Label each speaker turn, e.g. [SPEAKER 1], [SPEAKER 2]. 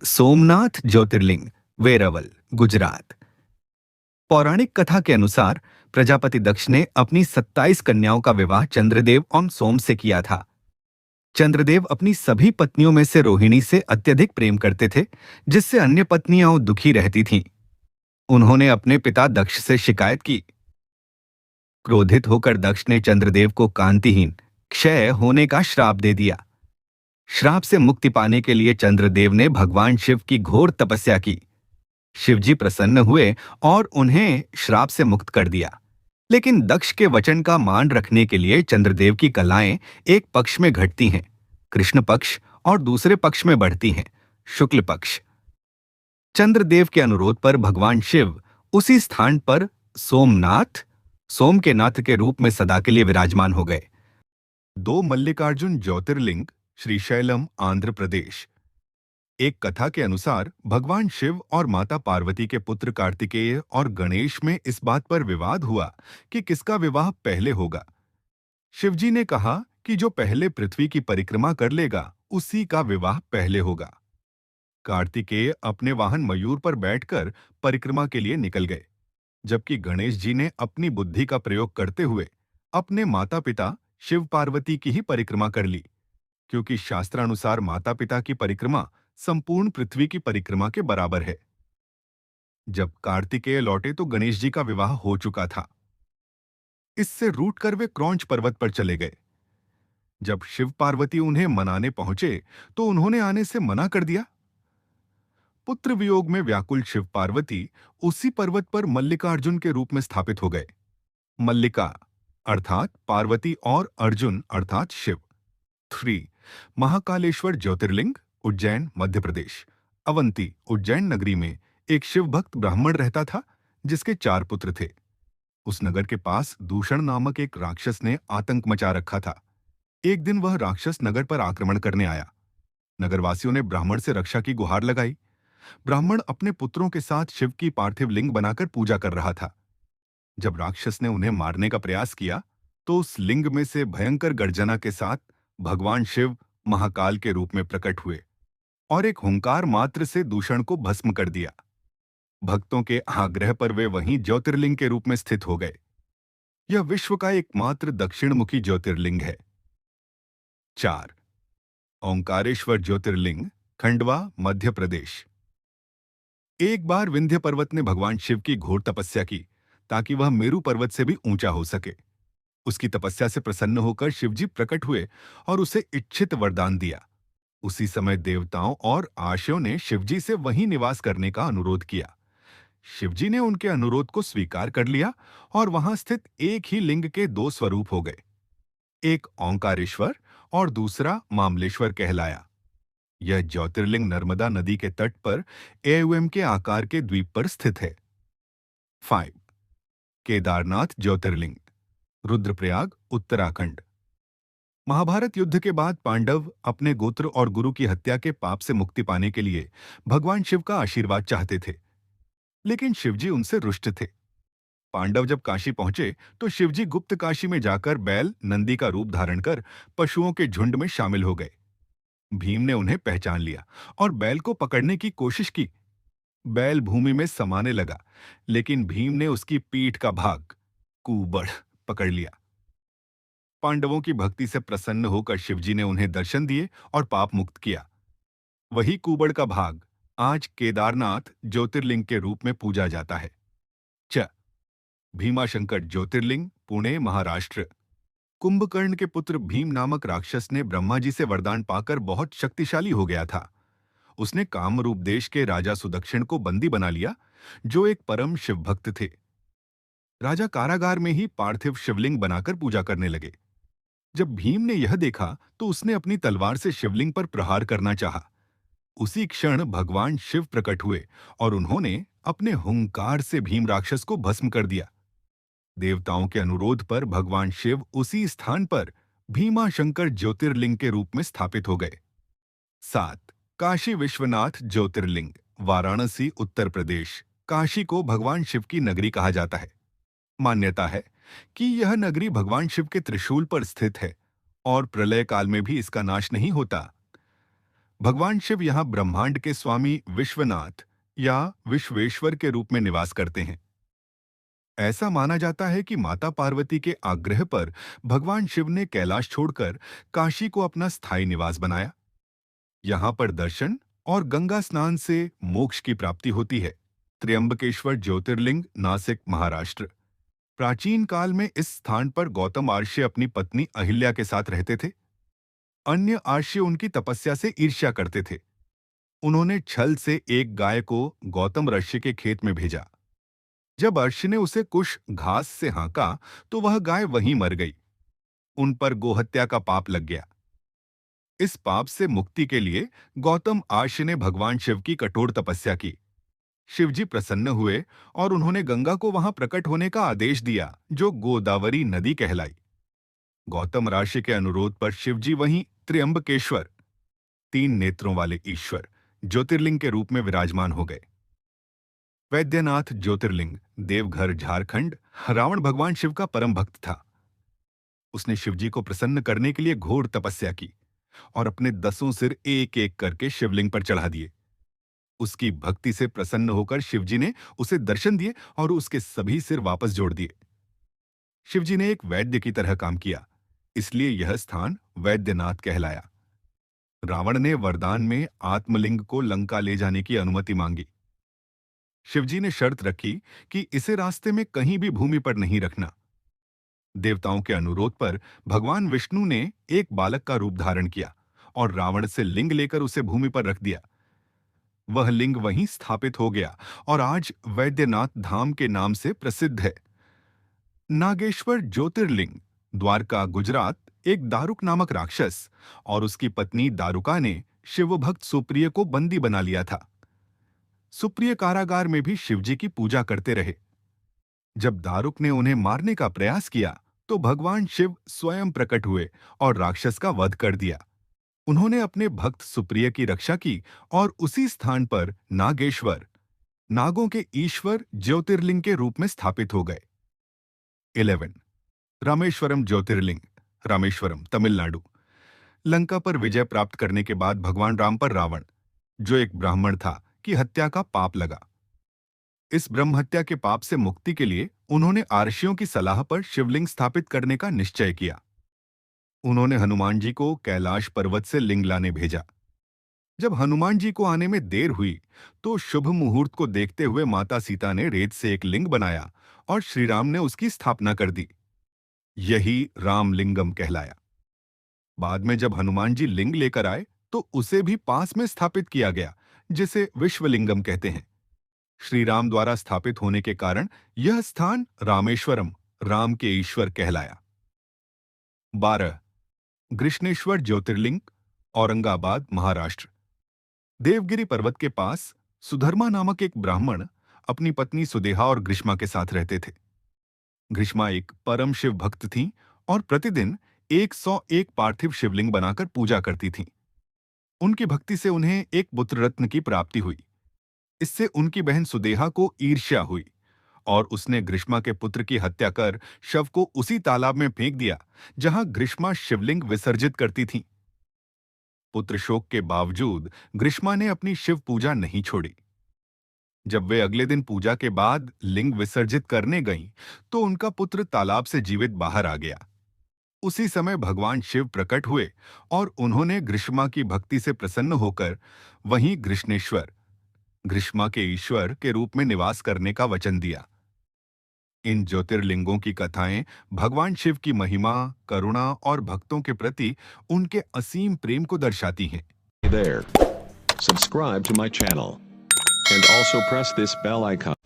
[SPEAKER 1] सोमनाथ ज्योतिर्लिंग, वेरावल, गुजरात। पौराणिक कथा के अनुसार प्रजापति दक्ष ने अपनी 27 कन्याओं का विवाह चंद्रदेव और सोम से किया था। चंद्रदेव अपनी सभी पत्नियों में से रोहिणी से अत्यधिक प्रेम करते थे, जिससे अन्य पत्नियां दुखी रहती थीं। उन्होंने अपने पिता दक्ष से शिकायत की। क्रोधित होकर दक्ष ने चंद्रदेव को कांतिहीन, क्षय होने का श्राप दे दिया। श्राप से मुक्ति पाने के लिए चंद्रदेव ने भगवान शिव की घोर तपस्या की। शिवजी प्रसन्न हुए और उन्हें श्राप से मुक्त कर दिया। लेकिन दक्ष के वचन का मान रखने के लिए चंद्रदेव की कलाएं एक पक्ष में घटती हैं, कृष्ण पक्ष, और दूसरे पक्ष में बढ़ती हैं, शुक्ल पक्ष। चंद्रदेव के अनुरोध पर भगवान शिव उसी स्थान पर सोमनाथ, सोम के नाथ के रूप में सदा के लिए विराजमान हो गए। 2 मल्लिकार्जुन ज्योतिर्लिंग, श्रीशैलम, आंध्र प्रदेश। एक कथा के अनुसार भगवान शिव और माता पार्वती के पुत्र कार्तिकेय और गणेश में इस बात पर विवाद हुआ कि किसका विवाह पहले होगा। शिवजी ने कहा कि जो पहले पृथ्वी की परिक्रमा कर लेगा उसी का विवाह पहले होगा। कार्तिकेय अपने वाहन मयूर पर बैठकर परिक्रमा के लिए निकल गए, जबकि गणेश जी ने अपनी बुद्धि का प्रयोग करते हुए अपने माता पिता शिव पार्वती की ही परिक्रमा कर ली, क्योंकि शास्त्रानुसार माता पिता की परिक्रमा संपूर्ण पृथ्वी की परिक्रमा के बराबर है। जब कार्तिकेय लौटे तो गणेश जी का विवाह हो चुका था। इससे रूठकर वे क्रौंच पर्वत पर चले गए। जब शिव पार्वती उन्हें मनाने पहुंचे तो उन्होंने आने से मना कर दिया। पुत्र वियोग में व्याकुल शिव पार्वती उसी पर्वत पर मल्लिकार्जुन के रूप में स्थापित हो गए। मल्लिका अर्थात पार्वती और अर्जुन अर्थात शिव। 3 महाकालेश्वर ज्योतिर्लिंग, उज्जैन, मध्य प्रदेश। अवंती, उज्जैन नगरी में एक शिव भक्त ब्राह्मण रहता था, जिसके 4 पुत्र थे। उस नगर के पास दूषण नामक एक राक्षस ने आतंक मचा रखा था। एक दिन वह राक्षस नगर पर आक्रमण करने आया। नगरवासियों ने ब्राह्मण से रक्षा की गुहार लगाई। ब्राह्मण अपने पुत्रों के साथ शिव की पार्थिव लिंग बनाकर पूजा कर रहा था। जब राक्षस ने उन्हें मारने का प्रयास किया तो उस लिंग में से भयंकर गर्जना के साथ भगवान शिव महाकाल के रूप में प्रकट हुए और एक हुंकार मात्र से दूषण को भस्म कर दिया। भक्तों के आग्रह पर वे वहीं ज्योतिर्लिंग के रूप में स्थित हो गए। यह विश्व का एकमात्र दक्षिणमुखी ज्योतिर्लिंग है। 4 ओंकारेश्वर ज्योतिर्लिंग, खंडवा, मध्य प्रदेश। एक बार विंध्य पर्वत ने भगवान शिव की घोर तपस्या की ताकि वह मेरु पर्वत से भी ऊंचा हो सके। उसकी तपस्या से प्रसन्न होकर शिवजी प्रकट हुए और उसे इच्छित वरदान दिया। उसी समय देवताओं और आर्यों ने शिवजी से वहीं निवास करने का अनुरोध किया। शिवजी ने उनके अनुरोध को स्वीकार कर लिया और वहां स्थित एक ही लिंग के 2 स्वरूप हो गए। एक ओंकारेश्वर और दूसरा मामलेश्वर कहलाया। यह ज्योतिर्लिंग नर्मदा नदी के तट पर एएम के आकार के द्वीप पर स्थित है। 5 केदारनाथ ज्योतिर्लिंग, रुद्रप्रयाग, उत्तराखंड। महाभारत युद्ध के बाद पांडव अपने गोत्र और गुरु की हत्या के पाप से मुक्ति पाने के लिए भगवान शिव का आशीर्वाद चाहते थे, लेकिन शिवजी उनसे रुष्ट थे। पांडव जब काशी पहुंचे तो शिवजी गुप्त काशी में जाकर बैल नंदी का रूप धारण कर पशुओं के झुंड में शामिल हो गए। भीम ने उन्हें पहचान लिया और बैल को पकड़ने की कोशिश की। बैल भूमि में समाने लगा, लेकिन भीम ने उसकी पीठ का भाग, कूबड़, पकड़ लिया। पांडवों की भक्ति से प्रसन्न होकर शिवजी ने उन्हें दर्शन दिए और पाप मुक्त किया। वही कूबड़ का भाग आज केदारनाथ ज्योतिर्लिंग के रूप में पूजा जाता है। च भीमाशंकर ज्योतिर्लिंग, पुणे, महाराष्ट्र। कुंभकर्ण के पुत्र भीम नामक राक्षस ने ब्रह्मा जी से वरदान पाकर बहुत शक्तिशाली हो गया था। उसने कामरूप देश के राजा सुदक्षिण को बंदी बना लिया, जो एक परम शिव भक्त थे। राजा कारागार में ही पार्थिव शिवलिंग बनाकर पूजा करने लगे। जब भीम ने यह देखा तो उसने अपनी तलवार से शिवलिंग पर प्रहार करना चाहा। उसी क्षण भगवान शिव प्रकट हुए और उन्होंने अपने हुंकार से भीम राक्षस को भस्म कर दिया। देवताओं के अनुरोध पर भगवान शिव उसी स्थान पर भीमाशंकर ज्योतिर्लिंग के रूप में स्थापित हो गए। 7 काशी विश्वनाथ ज्योतिर्लिंग, वाराणसी, उत्तर प्रदेश। काशी को भगवान शिव की नगरी कहा जाता है। मान्यता है कि यह नगरी भगवान शिव के त्रिशूल पर स्थित है और प्रलय काल में भी इसका नाश नहीं होता। भगवान शिव यहाँ ब्रह्मांड के स्वामी विश्वनाथ या विश्वेश्वर के रूप में निवास करते हैं। ऐसा माना जाता है कि माता पार्वती के आग्रह पर भगवान शिव ने कैलाश छोड़कर काशी को अपना स्थायी निवास बनाया। यहाँ पर दर्शन और गंगा स्नान से मोक्ष की प्राप्ति होती है। त्र्यंबकेश्वर ज्योतिर्लिंग, नासिक, महाराष्ट्र। प्राचीन काल में इस स्थान पर गौतम आर्ष्य अपनी पत्नी अहिल्या के साथ रहते थे। अन्य आर्ष्य उनकी तपस्या से ईर्ष्या करते थे। उन्होंने छल से एक गाय को गौतम ऋषि के खेत में भेजा। जब अर्शी ने उसे कुछ घास से हाँका तो वह गाय वहीं मर गई। उन पर गोहत्या का पाप लग गया। इस पाप से मुक्ति के लिए गौतम आर्ष्य ने भगवान शिव की कठोर तपस्या की। शिवजी प्रसन्न हुए और उन्होंने गंगा को वहां प्रकट होने का आदेश दिया, जो गोदावरी नदी कहलाई। गौतम ऋषि के अनुरोध पर शिवजी वहीं त्र्यंबकेश्वर, 3 नेत्रों वाले ईश्वर, ज्योतिर्लिंग के रूप में विराजमान हो गए। वैद्यनाथ ज्योतिर्लिंग, देवघर, झारखंड। रावण भगवान शिव का परम भक्त था। उसने शिवजी को प्रसन्न करने के लिए घोर तपस्या की और अपने 10 सिर एक एक करके शिवलिंग पर चढ़ा दिए। उसकी भक्ति से प्रसन्न होकर शिवजी ने उसे दर्शन दिए और उसके सभी सिर वापस जोड़ दिए। शिवजी ने एक वैद्य की तरह काम किया, इसलिए यह स्थान वैद्यनाथ कहलाया। रावण ने वरदान में आत्मलिंग को लंका ले जाने की अनुमति मांगी। शिवजी ने शर्त रखी कि इसे रास्ते में कहीं भी भूमि पर नहीं रखना। देवताओं के अनुरोध पर भगवान विष्णु ने एक बालक का रूप धारण किया और रावण से लिंग लेकर उसे भूमि पर रख दिया। वह लिंग वहीं स्थापित हो गया और आज वैद्यनाथ धाम के नाम से प्रसिद्ध है। नागेश्वर ज्योतिर्लिंग, द्वारका, गुजरात। एक दारुक नामक राक्षस और उसकी पत्नी दारुका ने शिवभक्त सुप्रिय को बंदी बना लिया था। सुप्रिय कारागार में भी शिवजी की पूजा करते रहे। जब दारुक ने उन्हें मारने का प्रयास किया तो भगवान शिव स्वयं प्रकट हुए और राक्षस का वध कर दिया। उन्होंने अपने भक्त सुप्रिय की रक्षा की और उसी स्थान पर नागेश्वर, नागों के ईश्वर, ज्योतिर्लिंग के रूप में स्थापित हो गए। 11 रामेश्वरम ज्योतिर्लिंग, रामेश्वरम, तमिलनाडु। लंका पर विजय प्राप्त करने के बाद भगवान राम पर रावण, जो एक ब्राह्मण था, की हत्या का पाप लगा। इस ब्रह्म हत्या के पाप से मुक्ति के लिए उन्होंने आर्षियों की सलाह पर शिवलिंग स्थापित करने का निश्चय किया। उन्होंने हनुमान जी को कैलाश पर्वत से लिंग लाने भेजा। जब हनुमान जी को आने में देर हुई तो शुभ मुहूर्त को देखते हुए माता सीता ने रेत से एक लिंग बनाया और श्री राम ने उसकी स्थापना कर दी। यही रामलिंगम कहलाया। बाद में जब हनुमान जी लिंग लेकर आए तो उसे भी पास में स्थापित किया गया, जिसे विश्वलिंगम कहते हैं। श्री राम द्वारा स्थापित होने के कारण यह स्थान रामेश्वरम, राम के ईश्वर कहलाया। 12 ग्रिष्णेश्वर ज्योतिर्लिंग, औरंगाबाद, महाराष्ट्र। देवगिरी पर्वत के पास सुधर्मा नामक एक ब्राह्मण अपनी पत्नी सुदेहा और ग्रीष्मा के साथ रहते थे। ग्रीष्मा एक परम शिव भक्त थीं और प्रतिदिन 101 पार्थिव शिवलिंग बनाकर पूजा करती थीं। उनकी भक्ति से उन्हें एक पुत्र रत्न की प्राप्ति हुई। इससे उनकी बहन सुदेहा को ईर्ष्या हुई और उसने ग्रीष्मा के पुत्र की हत्या कर शव को उसी तालाब में फेंक दिया जहां ग्रीष्मा शिवलिंग विसर्जित करती थीं। पुत्र शोक के बावजूद ग्रीष्मा ने अपनी शिव पूजा नहीं छोड़ी। जब वे अगले दिन पूजा के बाद लिंग विसर्जित करने गईं, तो उनका पुत्र तालाब से जीवित बाहर आ गया। उसी समय भगवान शिव प्रकट हुए और उन्होंने ग्रीष्मा की भक्ति से प्रसन्न होकर वहीं ग्रिष्णेश्वर, ग्रीष्मा के ईश्वर के रूप में निवास करने का वचन दिया। इन ज्योतिर्लिंगों की कथाएं भगवान शिव की महिमा, करुणा और भक्तों के प्रति उनके असीम प्रेम को दर्शाती हैं।
[SPEAKER 2] Hey there. Subscribe to my channel. And also press this bell icon.